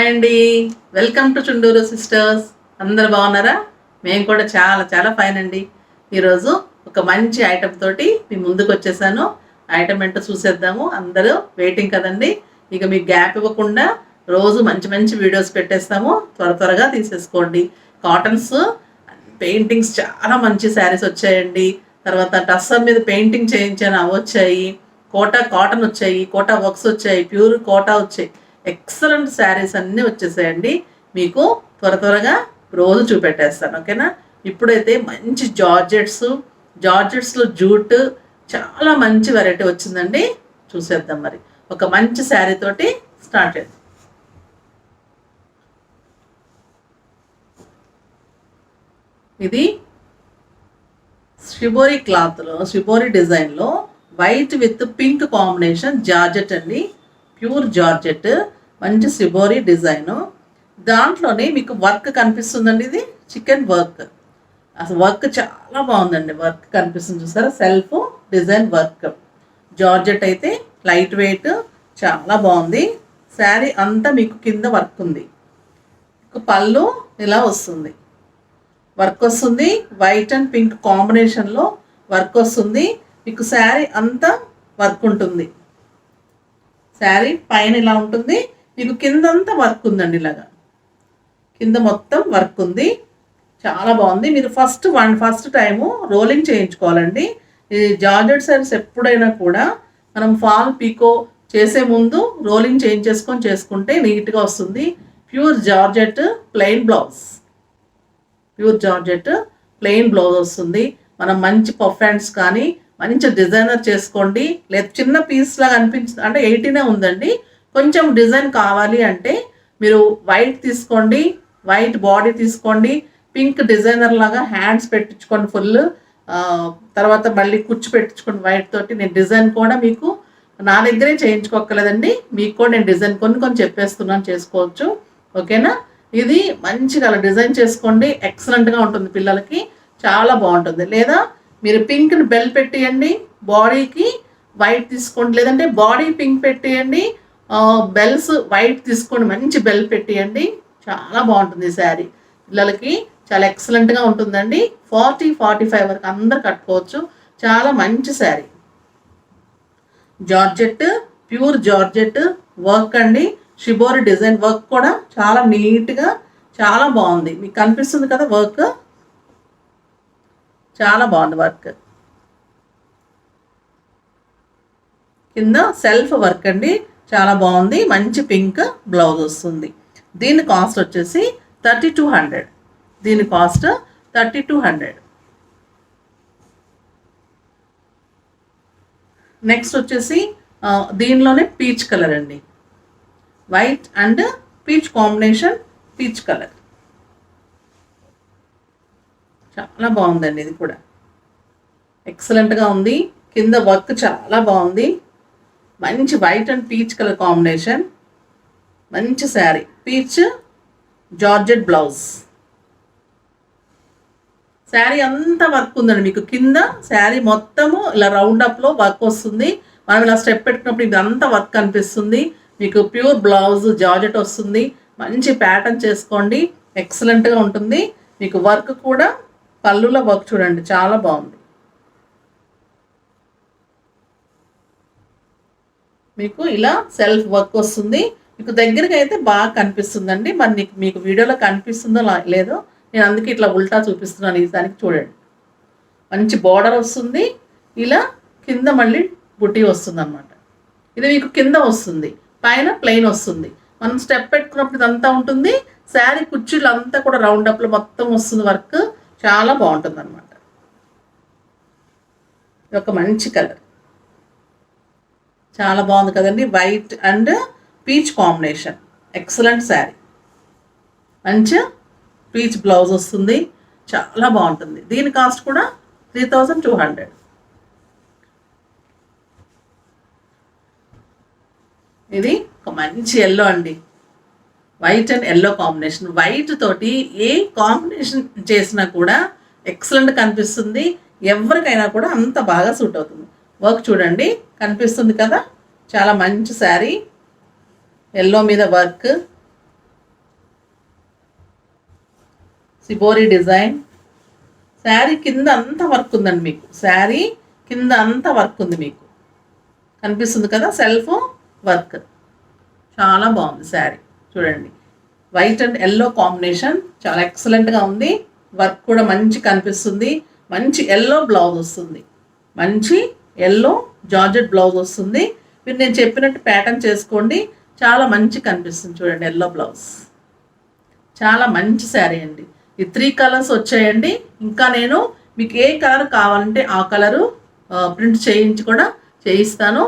Hi అండి, welcome to Chunduru sisters. అందరు బాగున్నారా? మేము కూడా చాలా చాలా ఫైన్ అండి. ఈరోజు ఒక మంచి ఐటెం తోటి మీ ముందుకు వచ్చేసాను. ఐటెం ఏంటో చూసేద్దాము. అందరూ వెయిటింగ్ కదండి. ఇక మీకు గ్యాప్ ఇవ్వకుండా రోజు మంచి మంచి వీడియోస్ పెట్టేస్తాము. త్వరగా తీసేసుకోండి. కాటన్స్ పెయింటింగ్స్ చాలా మంచి శారీస్ వచ్చాయండి. తర్వాత టస్సర్ మీద పెయింటింగ్ చేయించాను, అవి వచ్చాయి. కోటా కాటన్ వచ్చాయి, కోటా వర్క్స్ వచ్చాయి, ప్యూర్ కోటా వచ్చాయి. ఎక్సలెంట్ శారీస్ అన్నీ వచ్చేసాయండి. మీకు త్వరగా రోజు చూపెట్టేస్తాను, ఓకేనా? ఇప్పుడైతే మంచి జార్జెట్స్లో జూట్ చాలా మంచి వెరైటీ వచ్చిందండి. చూసేద్దాం. మరి ఒక మంచి శారీ తోటి స్టార్ట్ చేద్దాం. ఇది షిబోరి క్లాత్లో, షిబోరి డిజైన్లో white with pink combination georgette అండి. ప్యూర్ జార్జెట్, మంచి షిబోరి డిజైను. దాంట్లోనే మీకు వర్క్ కనిపిస్తుందండి. ఇది చికెన్ వర్క్. అసలు వర్క్ చాలా బాగుందండి. వర్క్ కనిపిస్తుంది, చూసారా? Self design work. జార్జెట్ అయితే లైట్ వెయిట్, చాలా బాగుంది. శారీ అంతా మీకు కింద వర్క్ ఉంది. మీకు పళ్ళు ఇలా వస్తుంది, వర్క్ వస్తుంది. వైట్ అండ్ పింక్ కాంబినేషన్లో వర్క్ వస్తుంది. మీకు శారీ అంతా వర్క్ ఉంటుంది. శారీ పైన ఇలా ఉంటుంది, మీకు కిందంతా వర్క్ ఉందండి. ఇలాగా కింద మొత్తం వర్క్ ఉంది, చాలా బాగుంది. మీరు ఫస్ట్ టైము రోలింగ్ చేయించుకోవాలండి. ఈ జార్జెట్ శారీస్ ఎప్పుడైనా కూడా మనం ఫాల్ పీకో చేసే ముందు రోలింగ్ చేసుకుంటే నీట్గా వస్తుంది. ప్యూర్ జార్జెట్ ప్లెయిన్ బ్లౌజ్ వస్తుంది. మనం మంచి పఫ్ హ్యాండ్స్ కానీ మంచి డిజైనర్ చేసుకోండి. లేదా చిన్న పీస్ లాగా అనిపించింది అంటే 18 ఉందండి. కొంచెం డిజైన్ కావాలి అంటే మీరు వైట్ తీసుకోండి, వైట్ బాడీ తీసుకోండి, పింక్ డిజైనర్ లాగా హ్యాండ్స్ పెట్టించుకోండి ఫుల్. తర్వాత మళ్ళీ కుచ్చు పెట్టించుకోండి వైట్ తోటి. నేను డిజైన్ కూడా మీకు నా దగ్గరే చేయించుకోక్కర్లేదండి, మీకు కూడా నేను డిజైన్ కొన్ని చెప్పేస్తున్నాను, చేసుకోవచ్చు, ఓకేనా? ఇది మంచిగా అలా డిజైన్ చేసుకోండి. ఎక్సలెంట్గా ఉంటుంది, పిల్లలకి చాలా బాగుంటుంది. లేదా మీరు పింక్ని బెల్ పెట్టేయండి, బాడీకి వైట్ తీసుకోండి. లేదంటే బాడీ పింక్ పెట్టేయండి, బెల్స్ వైట్ తీసుకోండి, మంచి బెల్ పెట్టేయండి. చాలా బాగుంటుంది ఈ శారీ. పిల్లలకి చాలా ఎక్సలెంట్గా ఉంటుందండి. 40-45 వరకు అందరు కట్టుకోవచ్చు. చాలా మంచి sari. Georgette, pure georgette work అండి. షిబోరి డిజైన్ వర్క్ కూడా చాలా నీట్గా, చాలా బాగుంది. మీకు కనిపిస్తుంది కదా వర్క్, చాలా బాగుంది వర్క్. కింద సెల్ఫ్ వర్క్ అండి, చాలా బాగుంది. మంచి పింక్ బ్లౌజ్ వస్తుంది. దీని కాస్ట్ వచ్చేసి 3200. దీని కాస్ట్ 3200. నెక్స్ట్ వచ్చేసి దీనిలోనే పీచ్ కలర్ అండి. White and peach combination, peach colour చాలా బాగుందండి. ఇది కూడా ఎక్సలెంట్గా ఉంది. కింద వర్క్ చాలా బాగుంది. మంచి white and peach colour combination, మంచి sari. Peach georgette blouse. Sari అంతా వర్క్ ఉందండి. మీకు కింద శారీ మొత్తము ఇలా రౌండ్ అప్లో వర్క్ వస్తుంది. మనం ఇలా స్టెప్ పెట్టుకున్నప్పుడు ఇదంతా వర్క్ కనిపిస్తుంది. మీకు ప్యూర్ బ్లౌజ్ జార్జెట్ వస్తుంది. మంచి ప్యాటర్న్ చేసుకోండి, ఎక్సలెంట్గా ఉంటుంది. మీకు వర్క్ కూడా పళ్ళులో వర్క్ చూడండి, చాలా బాగుంది. మీకు ఇలా సెల్ఫ్ వర్క్ వస్తుంది. మీకు దగ్గరికి అయితే బాగా కనిపిస్తుందండి. మరి మీకు వీడియోలో కనిపిస్తుందో లేదో, నేను అందుకే ఇట్లా ఉల్టా చూపిస్తున్నాను. ఈ దానికి చూడండి, మంచి బార్డర్ వస్తుంది. ఇలా కింద మళ్ళీ బుట్టి వస్తుంది అన్నమాట. ఇది మీకు కింద వస్తుంది, పైన ప్లెయిన్ వస్తుంది. మనం స్టెప్ పెట్టుకున్నప్పుడు ఇదంతా ఉంటుంది. శారీ కుర్చీలు అంతా కూడా రౌండ్ అప్లో మొత్తం వస్తుంది వర్క్, చాలా బాగుంటుంది అన్నమాట. ఇది ఒక మంచి కలర్, చాలా బాగుంది కదండి. White and peach combination, excellent sari. మంచి పీచ్ బ్లౌజ్ వస్తుంది, చాలా బాగుంటుంది. దీని కాస్ట్ కూడా 3200. ఇది ఒక మంచి ఎల్లో అండి. White and yellow combination. White తోటి ఏ కాంబినేషన్ చేసినా కూడా ఎక్సలెంట్ కనిపిస్తుంది. ఎవరికైనా కూడా అంత బాగా సూట్ అవుతుంది. వర్క్ చూడండి, కనిపిస్తుంది కదా, చాలా మంచి శారీ. ఎల్లో మీద వర్క్, సిబోరి డిజైన్. శారీ కింద అంతా వర్క్ ఉందండి మీకు. శారీ కింద అంతా వర్క్ ఉంది మీకు, కనిపిస్తుంది కదా, సెల్ఫ్ వర్క్. చాలా బాగుంది శారీ. చూడండి, వైట్ అండ్ ఎల్లో కాంబినేషన్ చాలా ఎక్సలెంట్గా ఉంది. వర్క్ కూడా మంచి కనిపిస్తుంది. మంచి ఎల్లో బ్లౌజ్ వస్తుంది. మంచి ఎల్లో జార్జెట్ బ్లౌజ్ వస్తుంది. మీరు నేను చెప్పినట్టు ప్యాటర్న్ చేసుకోండి, చాలా మంచి కనిపిస్తుంది. చూడండి, ఎల్లో బ్లౌజ్. చాలా మంచి శారీ అండి. ఈ 3 కలర్స్ వచ్చాయండి. ఇంకా నేను మీకు ఏ కలర్ కావాలంటే ఆ కలరు ప్రింట్ చేయించి కూడా చేయిస్తాను.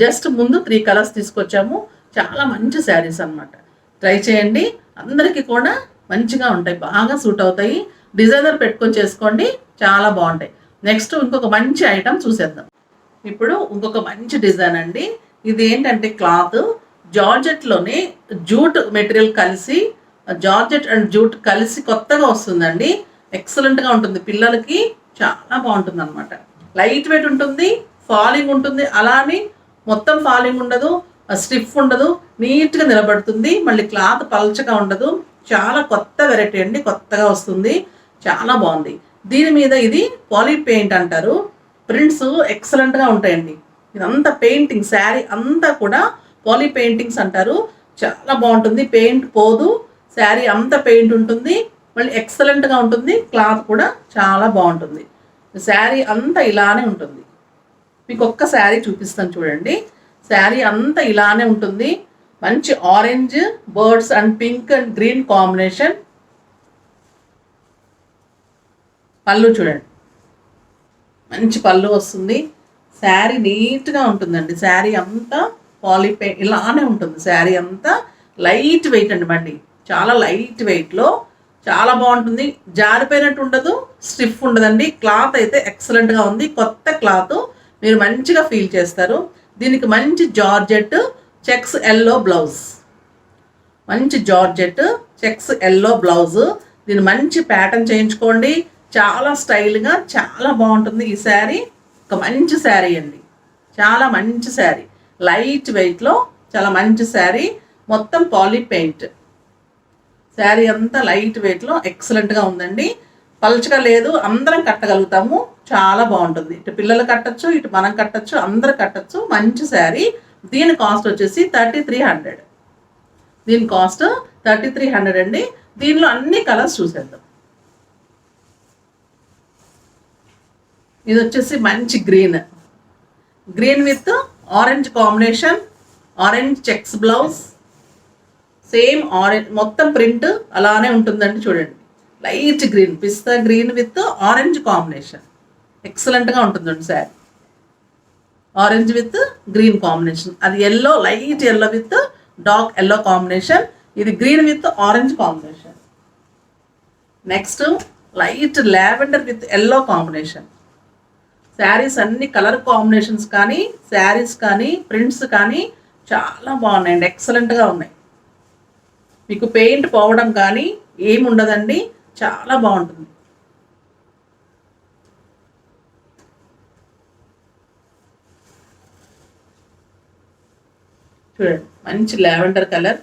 జస్ట్ ముందు 3 కలర్స్ తీసుకొచ్చాము. చాలా మంచి శారీస్ అనమాట. ట్రై చేయండి, అందరికీ కూడా మంచిగా ఉంటాయి, బాగా సూట్ అవుతాయి. డిజైనర్ పెట్టుకొని చేసుకోండి, చాలా బాగుంటాయి. నెక్స్ట్ ఇంకొక మంచి ఐటమ్ చూసేద్దాం. ఇప్పుడు ఇంకొక మంచి డిజైన్ అండి. ఇది ఏంటంటే క్లాత్ జార్జెట్లోనే జూట్ మెటీరియల్ కలిసి, జార్జెట్ అండ్ జూట్ కలిసి కొత్తగా వస్తుందండి. ఎక్సలెంట్గా ఉంటుంది, పిల్లలకి చాలా బాగుంటుంది అనమాట. లైట్ వెయిట్ ఉంటుంది, ఫాలింగ్ ఉంటుంది. అలా అని మొత్తం ఫాలింగ్ ఉండదు, స్టిఫ్ ఉండదు, నీట్గా నిలబడుతుంది. మళ్ళీ క్లాత్ పల్చగా ఉండదు. చాలా కొత్త వెరైటీ అండి, కొత్తగా వస్తుంది, చాలా బాగుంది. దీని మీద ఇది పాలీ పెయింట్ అంటారు. ప్రింట్స్ ఎక్సలెంట్గా ఉంటాయండి. ఇదంతా పెయింటింగ్, శారీ అంతా కూడా పాలీ పెయింటింగ్స్ అంటారు. చాలా బాగుంటుంది, పెయింట్ పోదు, శారీ అంతా పెయింట్ ఉంటుంది, మళ్ళీ ఎక్సలెంట్గా ఉంటుంది. క్లాత్ కూడా చాలా బాగుంటుంది. శారీ అంతా ఇలానే ఉంటుంది. మీకు ఒక్క శారీ చూపిస్తాను చూడండి. శారీ అంతా ఇలానే ఉంటుంది. మంచి orange birds and pink and green combination. పళ్ళు చూడండి, మంచి పళ్ళు వస్తుంది. శారీ నీట్గా ఉంటుందండి. శారీ అంతా పాలిపే ఇలానే ఉంటుంది. శారీ అంతా లైట్ వెయిట్ అండి, బండి చాలా లైట్ వెయిట్లో చాలా బాగుంటుంది. జారిపోయినట్టు ఉండదు, స్టిఫ్ ఉండదండి. క్లాత్ అయితే ఎక్సలెంట్గా ఉంది, కొత్త క్లాత్, మీరు మంచిగా ఫీల్ చేస్తారు. దీనికి మంచి జార్జెట్ చెక్స్ ఎల్లో బ్లౌజ్, మంచి జార్జెట్ చెక్స్ ఎల్లో బ్లౌజ్. దీన్ని మంచి ప్యాటర్న్ చేయించుకోండి, చాలా స్టైల్గా చాలా బాగుంటుంది. ఈ శారీ ఒక మంచి శారీ అండి, చాలా మంచి శారీ, లైట్ వెయిట్లో చాలా మంచి శారీ. మొత్తం పాలీ పెయింట్, శారీ అంతా లైట్ వెయిట్లో ఎక్సలెంట్గా ఉందండి. పల్చగా లేదు, అందరం కట్టగలుగుతాము, చాలా బాగుంటుంది. ఇటు పిల్లలు కట్టచ్చు, ఇటు మనం కట్టచ్చు, అందరు కట్టచ్చు. మంచి శారీ. దీని కాస్ట్ వచ్చేసి 3300. దీని కాస్ట్ 3300 అండి. దీనిలో అన్ని కలర్స్ చూసేద్దాం. ఇది వచ్చేసి మంచి green, green with orange combination, orange checks blouse, same orange మొత్తం ప్రింట్ అలానే ఉంటుందండి. చూడండి, లైట్ గ్రీన్, పిస్తా గ్రీన్ విత్ ఆరెంజ్ కాంబినేషన్, ఎక్సలెంట్గా ఉంటుందండి sari. Orange with green combination, అది yellow, light yellow with dark yellow combination. ఇది green with orange combination. Next light lavender with yellow combination. Saris అన్ని కలర్ కాంబినేషన్స్ కానీ, శారీస్ కానీ, ప్రింట్స్ కానీ చాలా బాగున్నాయండి, ఎక్సలెంట్గా ఉన్నాయి. మీకు పెయింట్ పోవడం కానీ ఏమి ఉండదండి, చాలా బాగుంటుంది. చూడండి, మంచి లావెండర్ కలర్,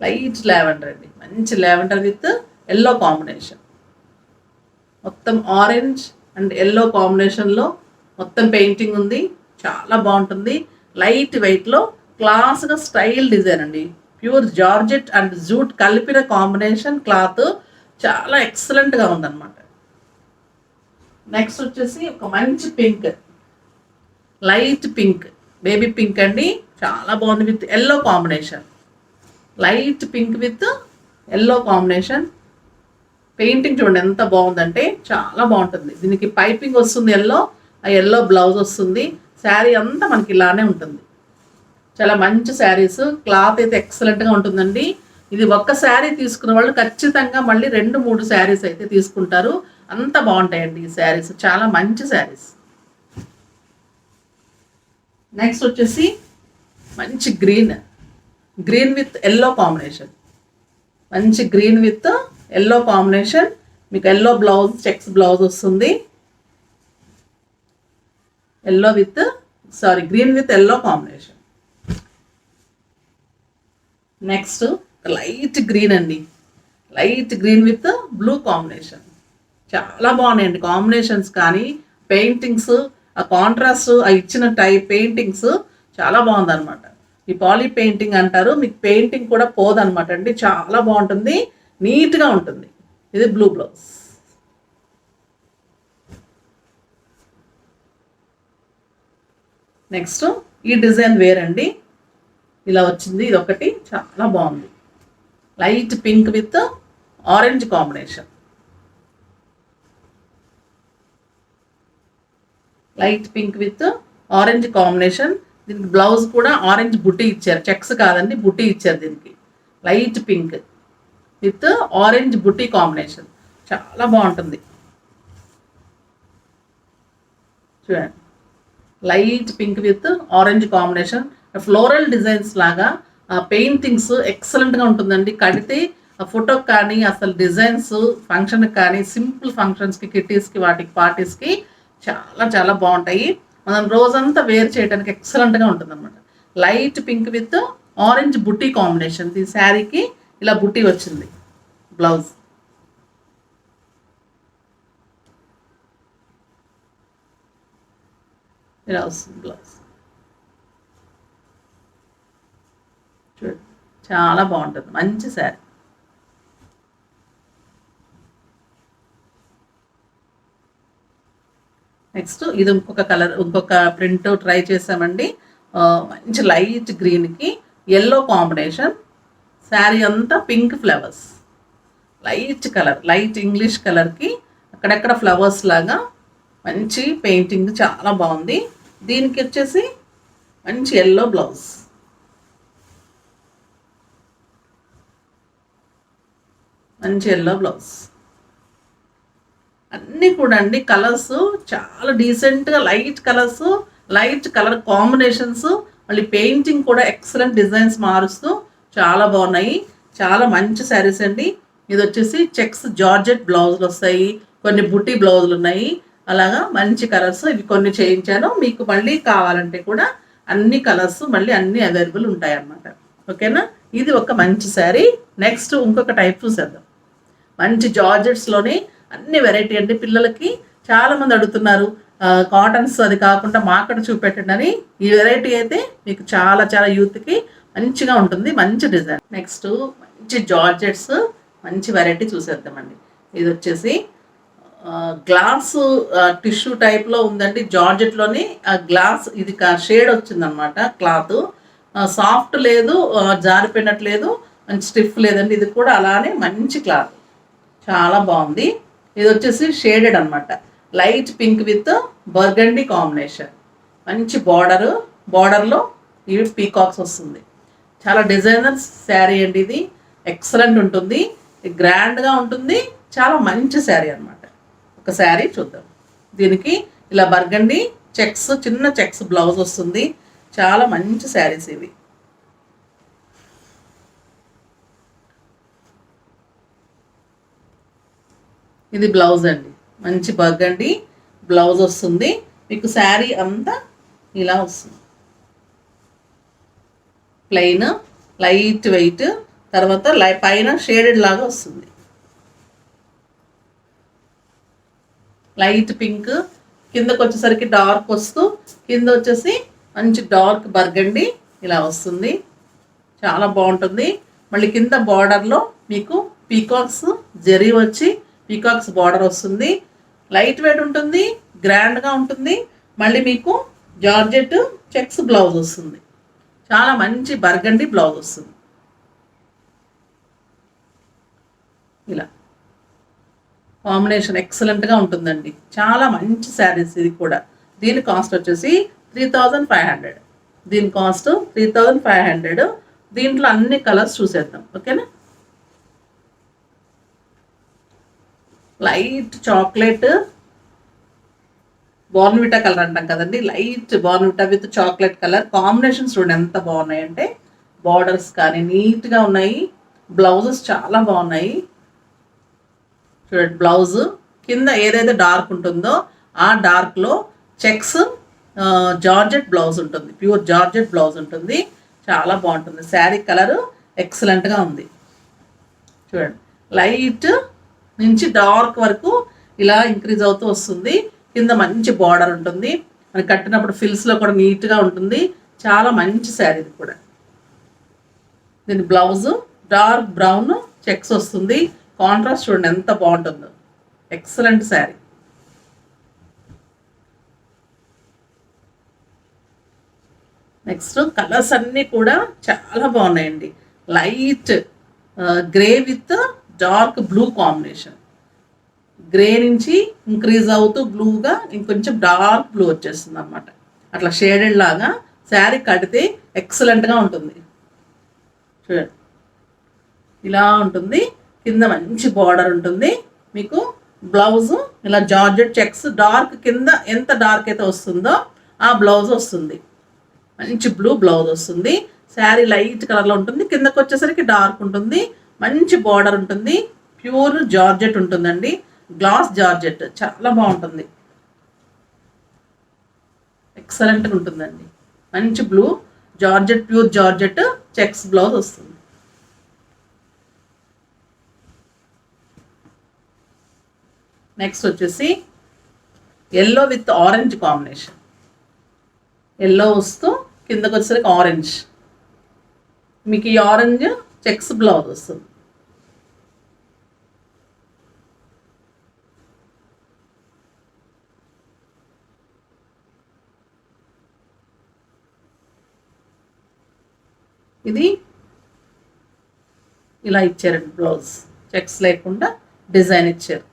లైట్ లావెండర్ అండి, మంచి లావెండర్ విత్ ఎల్లో కాంబినేషన్. మొత్తం ఆరెంజ్ అండ్ ఎల్లో కాంబినేషన్లో మొత్తం పెయింటింగ్ ఉంది, చాలా బాగుంటుంది. లైట్ వెయిట్లో క్లాస్గా స్టైల్ డిజైన్ అండి. ప్యూర్ జార్జెట్ అండ్ జూట్ కలిపిన కాంబినేషన్ క్లాత్, చాలా ఎక్సలెంట్గా ఉందన్నమాట. నెక్స్ట్ వచ్చేసి ఒక మంచి pink, light pink, baby pink అండి, చాలా బాగుంది. With yellow combination, light pink with yellow combination. Painting చూడండి ఎంత బాగుందంటే, చాలా బాగుంటుంది. దీనికి పైపింగ్ వస్తుంది ఎల్లో, ఆ ఎల్లో బ్లౌజ్ వస్తుంది. శారీ అంతా మనకి ఇలానే ఉంటుంది. చాలా మంచి శారీస్, క్లాత్ అయితే ఎక్సలెంట్గా ఉంటుందండి. ఇది ఒక్క శారీ తీసుకున్న వాళ్ళు ఖచ్చితంగా మళ్ళీ 2-3 శారీస్ అయితే తీసుకుంటారు, అంత బాగుంటాయండి ఈ శారీస్, చాలా మంచి శారీస్. నెక్స్ట్ వచ్చేసి మంచి green, green with yellow combination, మంచి గ్రీన్ విత్ ఎల్లో కాంబినేషన్. మీకు ఎల్లో బ్లౌజ్, చెక్స్ బ్లౌజ్ వస్తుంది. Yellow with green with yellow combination. Next light green అండి, light green with blue combination. చాలా బాగున్నాయండి కాంబినేషన్స్, కానీ పెయింటింగ్స్, ఆ కాంట్రాస్ట్, ఆ ఇచ్చిన పెయింటింగ్స్ చాలా బాగుందన్నమాట. ఈ పాలీ పెయింటింగ్ అంటారు, మీకు పెయింటింగ్ కూడా పోదనమాట అండి, చాలా బాగుంటుంది, నీట్గా ఉంటుంది. ఇది బ్లూ బ్లౌజ్. నెక్స్ట్ ఈ డిజైన్ వేరండి, ఇలా వచ్చింది, ఇది ఒకటి చాలా బాగుంది. Light pink with orange combination, light pink with orange combination. దీనికి బ్లౌజ్ కూడా ఆరెంజ్ బుట్టి ఇచ్చారు, చెక్స్ కాదండి, బుట్టి ఇచ్చారు దీనికి. లైట్ పింక్ విత్ ఆరెంజ్ బుట్టి కాంబినేషన్, చాలా బాగుంటుంది. చూడండి, light pink with orange combination, floral designs లాగా పెయింటింగ్స్ ఎక్సలెంట్గా ఉంటుందండి. కడితే ఫోటోకి కానీ, అసలు డిజైన్స్ ఫంక్షన్కి కానీ, సింపుల్ ఫంక్షన్స్కి, కిట్టీస్కి, వాటికి పార్టీస్కి చాలా చాలా బాగుంటాయి. మనం రోజంతా వేర్ చేయడానికి ఎక్సలెంట్గా ఉంటుంది అనమాట. లైట్ పింక్ విత్ ఆరెంజ్ బుట్టి కాంబినేషన్, ఈ శారీకి ఇలా బుట్టి వచ్చింది. బ్లౌజ్ ఇలా వస్తుంది, బ్లౌజ్ చూడండి, చాలా బాగుంటుంది, మంచి శారీ. నెక్స్ట్ ఇది ఇంకొక కలర్, ఇంకొక ప్రింట్ ట్రై చేసామండి. మంచి లైట్ గ్రీన్కి ఎల్లో కాంబినేషన్, శారీ అంతా pink flowers, light colour, light English కలర్కి అక్కడక్కడ ఫ్లవర్స్ లాగా మంచి పెయింటింగ్, చాలా బాగుంది. దీనికి వచ్చేసి మంచి ఎల్లో బ్లౌజ్, మంచి ఎల్లో బ్లౌజ్. అన్నీ కూడా అండి కలర్స్ చాలా డీసెంట్గా, light colours, light colour combinations, మళ్ళీ పెయింటింగ్ కూడా ఎక్సలెంట్ డిజైన్స్ మారుస్తూ చాలా బాగున్నాయి. చాలా మంచి శారీస్ అండి. ఇది వచ్చేసి చెక్స్ జార్జెట్ బ్లౌజులు వస్తాయి, కొన్ని బుట్టి బ్లౌజులు ఉన్నాయి, అలాగా మంచి కలర్స్. ఇవి కొన్ని చేయించాను, మీకు మళ్ళీ కావాలంటే కూడా అన్ని కలర్స్ మళ్ళీ అన్నీ అవైలబుల్ ఉంటాయి అన్నమాట. ఓకేనా, ఇది ఒక మంచి శారీ. నెక్స్ట్ ఇంకొక టైప్ చూసేద్దాం. మంచి జార్జెట్స్లోనే అన్ని వెరైటీ అండి. పిల్లలకి చాలామంది అడుగుతున్నారు కాటన్స్ అది కాకుండా మాకడ చూపెట్టండి అని. ఈ వెరైటీ అయితే మీకు చాలా చాలా యూత్కి మంచిగా ఉంటుంది, మంచి డిజైన్. నెక్స్ట్ మంచి జార్జెట్స్, మంచి వెరైటీ చూసేద్దామండి. ఇది వచ్చేసి గ్లాస్ టిష్యూ టైప్లో ఉందండి, జార్జెట్లోని గ్లాస్, ఇది షేడ్ వచ్చిందనమాట. క్లాత్ సాఫ్ట్ లేదు, జారిపోయినట్లేదు, మంచి స్టిఫ్ లేదండి. ఇది కూడా అలానే మంచి క్లాత్, చాలా బాగుంది. ఇది వచ్చేసి షేడెడ్ అనమాట, light pink with burgundy combination, మంచి బార్డర్లో ఇవి పీకాక్స్ వస్తుంది. చాలా డిజైనర్ శారీ అండి, ఇది ఎక్సలెంట్ ఉంటుంది, గ్రాండ్గా ఉంటుంది, చాలా మంచి శారీ అనమాట. ఒక శారీ చూద్దాం. దీనికి ఇలా బర్గండీ చెక్స్, చిన్న చెక్స్ బ్లౌజ్ వస్తుంది, చాలా మంచి శారీస్ ఇవి. ఇది బ్లౌజ్ అండి, మంచి బర్గండీ బ్లౌజ్ వస్తుంది, మీకు శారీ అంతా ఇలా వస్తుంది, ప్లెయిన్, లైట్ వెయిట్, తర్వాత పైన షేడెడ్ లాగా వస్తుంది. లైట్ పింక్, కిందకు వచ్చేసరికి డార్క్ వస్తూ, కింద వచ్చేసి మంచి డార్క్ బర్గండీ ఇలా వస్తుంది, చాలా బాగుంటుంది. మళ్ళీ కింద బార్డర్లో మీకు పీకాక్స్ జరీ వచ్చి పీకాక్స్ బార్డర్ వస్తుంది, లైట్ వెయిట్ ఉంటుంది, గ్రాండ్గా ఉంటుంది. మళ్ళీ మీకు జార్జెట్ చెక్స్ బ్లౌజ్ వస్తుంది, చాలా మంచి బర్గండీ బ్లౌజ్ వస్తుంది. ఇలా కాంబినేషన్ ఎక్సలెంట్గా ఉంటుందండి, చాలా మంచి శారీస్. ఇది కూడా దీని కాస్ట్ వచ్చేసి 3500, దీని కాస్ట్ 3500. దీంట్లో అన్ని కలర్స్ చూసేద్దాం. ఓకేనా, లైట్ చాక్లెట్ బోర్న్విటా కలర్ అంటాం కదండి, light Bournvita with chocolate colour combinations చూడండి ఎంత బాగున్నాయంటే. బార్డర్స్ కానీ నీట్గా ఉన్నాయి, బ్లౌజెస్ చాలా బాగున్నాయి. చూడండి, బ్లౌజ్ కింద ఏదైతే డార్క్ ఉంటుందో ఆ డార్క్లో చెక్స్ జార్జెట్ బ్లౌజ్ ఉంటుంది, ప్యూర్ జార్జెట్ బ్లౌజ్ ఉంటుంది, చాలా బాగుంటుంది. శారీ కలరు ఎక్సలెంట్గా ఉంది. చూడండి, లైట్ నుంచి డార్క్ వరకు ఇలా ఇంక్రీజ్ అవుతూ వస్తుంది. కింద మంచి బార్డర్ ఉంటుంది, మనకి కట్టినప్పుడు ఫిల్స్లో కూడా నీట్గా ఉంటుంది. చాలా మంచి శారీ ఇది కూడా. దీని బ్లౌజు డార్క్ బ్రౌన్ చెక్స్ వస్తుంది. కాంట్రాస్ట్ చూడండి ఎంత బాగుంటుందో, ఎక్సలెంట్ శారీ. నెక్స్ట్ కలర్స్ అన్నీ కూడా చాలా బాగున్నాయండి. Light grey with dark blue combination. Grey నుంచి ఇంక్రీజ్ అవుతూ బ్లూగా ఇంకొంచెం డార్క్ బ్లూ వచ్చేస్తుంది అనమాట. అట్లా షేడెడ్ లాగా శారీ కడితే ఎక్సలెంట్గా ఉంటుంది. చూడండి, ఇలా ఉంటుంది. కింద మంచి బార్డర్ ఉంటుంది. మీకు బ్లౌజు ఇలా జార్జెట్ చెక్స్ డార్క్, కింద ఎంత డార్క్ అయితే వస్తుందో ఆ బ్లౌజ్ వస్తుంది. మంచి బ్లూ బ్లౌజ్ వస్తుంది. శారీ లైట్ కలర్లో ఉంటుంది, కిందకు వచ్చేసరికి డార్క్ ఉంటుంది. మంచి బార్డర్ ఉంటుంది. ప్యూర్ జార్జెట్ ఉంటుందండి, గ్లాస్ జార్జెట్. చాలా బాగుంటుంది, ఎక్సలెంట్గా ఉంటుందండి. మంచి blue georgette, pure georgette checks blouse వస్తుంది. నెక్స్ట్ వచ్చేసి yellow with orange combination. Yellow వస్తూ కిందకు వచ్చేసరికి ఆరెంజ్. మీకు ఈ ఆరెంజ్ చెక్స్ బ్లౌజ్ వస్తుంది. ఇది ఇలా ఇచ్చారండి బ్లౌజ్, చెక్స్ లేకుండా డిజైన్ ఇచ్చారు.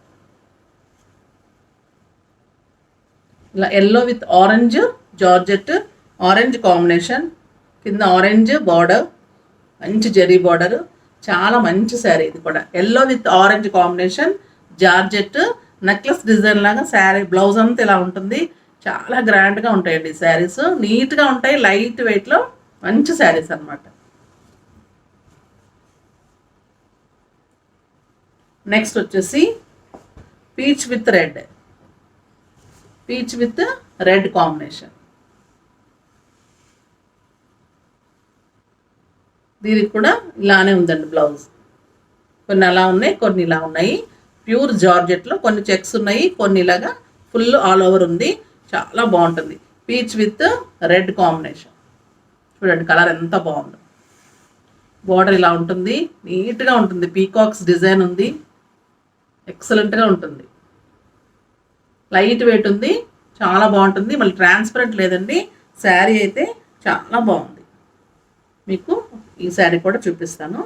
ఇలా yellow with orange georgette, orange combination, కింద ఆరెంజ్ బార్డర్, మంచి జరీ బార్డర్. చాలా మంచి శారీ ఇది కూడా. Yellow with orange combination georgette necklace design లాగా శారీ. బ్లౌజ్ అంతా ఇలా ఉంటుంది. చాలా గ్రాండ్గా ఉంటాయండి శారీస్, నీట్గా ఉంటాయి, లైట్ వెయిట్లో మంచి శారీస్ అన్నమాట. నెక్స్ట్ వచ్చేసి peach with red. Peach with red combination. దీనికి కూడా ఇలానే ఉందండి బ్లౌజ్. కొన్ని అలా ఉన్నాయి, కొన్ని ఇలా ఉన్నాయి. ప్యూర్ జార్జెట్లో కొన్ని చెక్స్ ఉన్నాయి, కొన్ని ఇలాగా ఫుల్ ఆల్ ఓవర్ ఉంది. చాలా బాగుంటుంది. Peach with red combination. చూడండి కలర్ ఎంత బాగుంది. బార్డర్ ఇలా ఉంటుంది, నీట్గా ఉంటుంది. పీకాక్స్ డిజైన్ ఉంది, ఎక్సలెంట్గా ఉంటుంది. లైట్ వెయిట్ ఉంది, చాలా బాగుంటుంది. మళ్ళీ ట్రాన్స్పరెంట్ లేదండి. శారీ అయితే చాలా బాగుంది. మీకు ఈ శారీ కూడా చూపిస్తాను,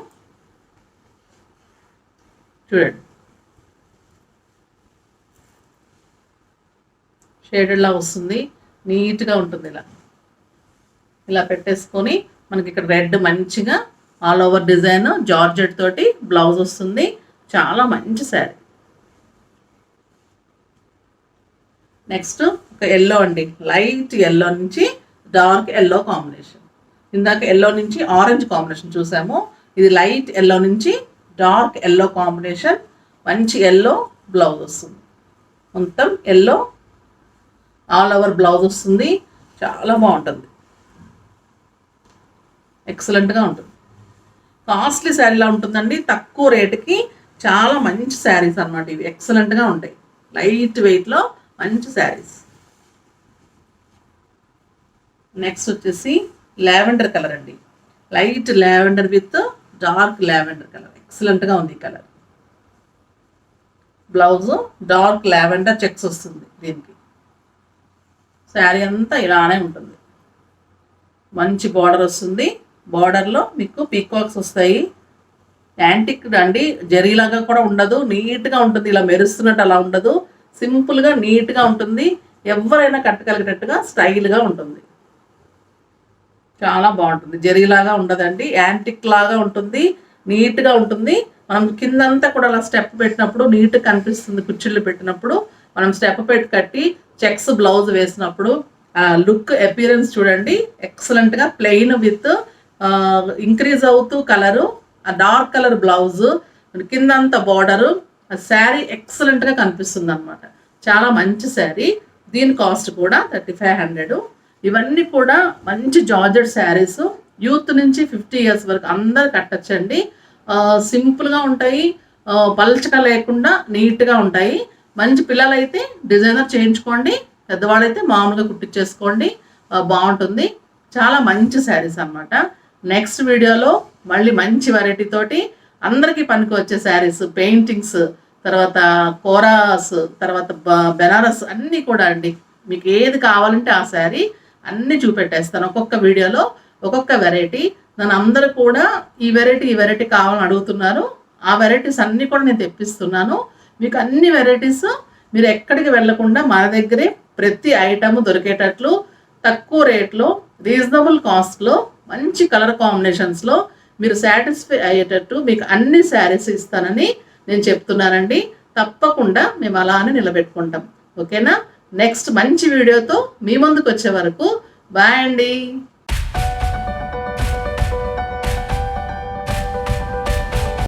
చూడండి. షేడెడ్లా వస్తుంది, నీట్గా ఉంటుంది. ఇలా ఇలా పెట్టేసుకొని మనకి ఇక్కడ రెడ్ మంచిగా ఆల్ ఓవర్ డిజైన్ జార్జెట్ తోటి బ్లౌజ్ వస్తుంది. చాలా మంచి శారీ. నెక్స్ట్ ఒక ఎల్లో అండి, లైట్ ఎల్లో నుంచి డార్క్ ఎల్లో కాంబినేషన్. ఇందాక ఎల్లో నుంచి ఆరెంజ్ కాంబినేషన్ చూసాము. ఇది లైట్ ఎల్లో నుంచి డార్క్ ఎల్లో కాంబినేషన్. మంచి ఎల్లో బ్లౌజ్ వస్తుంది. మొత్తం ఎల్లో ఆల్ ఓవర్ బ్లౌజ్ వస్తుంది. చాలా బాగుంటుంది, ఎక్సలెంట్గా ఉంటుంది. కాస్ట్లీ శారీలా ఉంటుందండి, తక్కువ రేటుకి చాలా మంచి శారీస్ అన్నమాట ఇవి. ఎక్సలెంట్గా ఉంటాయి, లైట్ వెయిట్లో మంచి శారీస్. నెక్స్ట్ వచ్చేసి లావెండర్ కలర్ అండి. Light lavender with dark lavender colour. ఎక్సలెంట్గా ఉంది ఈ colour. Blouse dark lavender checks వస్తుంది దీనికి. శారీ అంతా ఇలానే ఉంటుంది. మంచి బార్డర్ వస్తుంది. బార్డర్లో మీకు పీకాక్స్ వస్తాయి. యాంటిక్ అండి, జరీలాగా కూడా ఉండదు, నీట్గా ఉంటుంది. ఇలా మెరుస్తున్నట్టు అలా ఉండదు, సింపుల్గా నీట్గా ఉంటుంది. ఎవరైనా కట్టగలిగేటట్టుగా స్టైల్గా ఉంటుంది. చాలా బాగుంటుంది. జరీలాగా ఉండదండి, యాంటిక్ లాగా ఉంటుంది, నీట్గా ఉంటుంది. మనం కిందంతా కూడా అలా స్టెప్ పెట్టినప్పుడు నీట్గా కనిపిస్తుంది. కుర్చీలు పెట్టినప్పుడు మనం స్టెప్ పెట్టి కట్టి చెక్స్ బ్లౌజ్ వేసినప్పుడు లుక్ అపియరెన్స్ చూడండి, ఎక్సలెంట్గా. ప్లెయిన్ విత్ ఇంక్రీజ్ అవుతూ కలరు, ఆ డార్క్ కలర్ బ్లౌజు, కిందంతా బార్డరు, ఆ శారీ ఎక్సలెంట్గా కనిపిస్తుంది అనమాట. చాలా మంచి శారీ. దీని కాస్ట్ కూడా 3500. ఇవన్నీ కూడా మంచి జార్జెట్ శారీస్, యూత్ నుంచి 50 ఇయర్స్ వరకు అందరు కట్టచ్చండి. సింపుల్గా ఉంటాయి, పల్చగా లేకుండా నీట్గా ఉంటాయి. మంచి పిల్లలైతే డిజైనర్ చేయించుకోండి, పెద్దవాళ్ళైతే మామూలుగా కుట్టించేసుకోండి, బాగుంటుంది. చాలా మంచి శారీస్ అన్నమాట. నెక్స్ట్ వీడియోలో మళ్ళీ మంచి వెరైటీ తోటి అందరికీ పనికి వచ్చే శారీస్, పెయింటింగ్స్, తర్వాత కోరాస్, తర్వాత బెనారస్ అన్నీ కూడా అండి. మీకు ఏది కావాలంటే ఆ శారీ అన్నీ చూపెట్టేస్తాను ఒక్కొక్క వీడియోలో, ఒక్కొక్క వెరైటీ. నన్ను అందరూ కూడా ఈ వెరైటీ కావాలని అడుగుతున్నారు. ఆ వెరైటీస్ అన్నీ కూడా నేను తెప్పిస్తున్నాను మీకు. అన్ని వెరైటీస్ మీరు ఎక్కడికి వెళ్ళకుండా మన దగ్గరే ప్రతి ఐటమ్ దొరికేటట్లు తక్కువ రేట్లో, రీజనబుల్ కాస్ట్లో, మంచి కలర్ కాంబినేషన్స్లో మీరు సాటిస్ఫై అయ్యేటట్టు మీకు అన్ని శారీస్ ఇస్తానని నేను చెప్తున్నానండి. తప్పకుండా మేము అలానే నిలబెట్టుకుంటాం. ఓకేనా? నెక్స్ట్ మంచి వీడియోతో మీ ముందుకు వచ్చే వరకు బాయ్ అండి.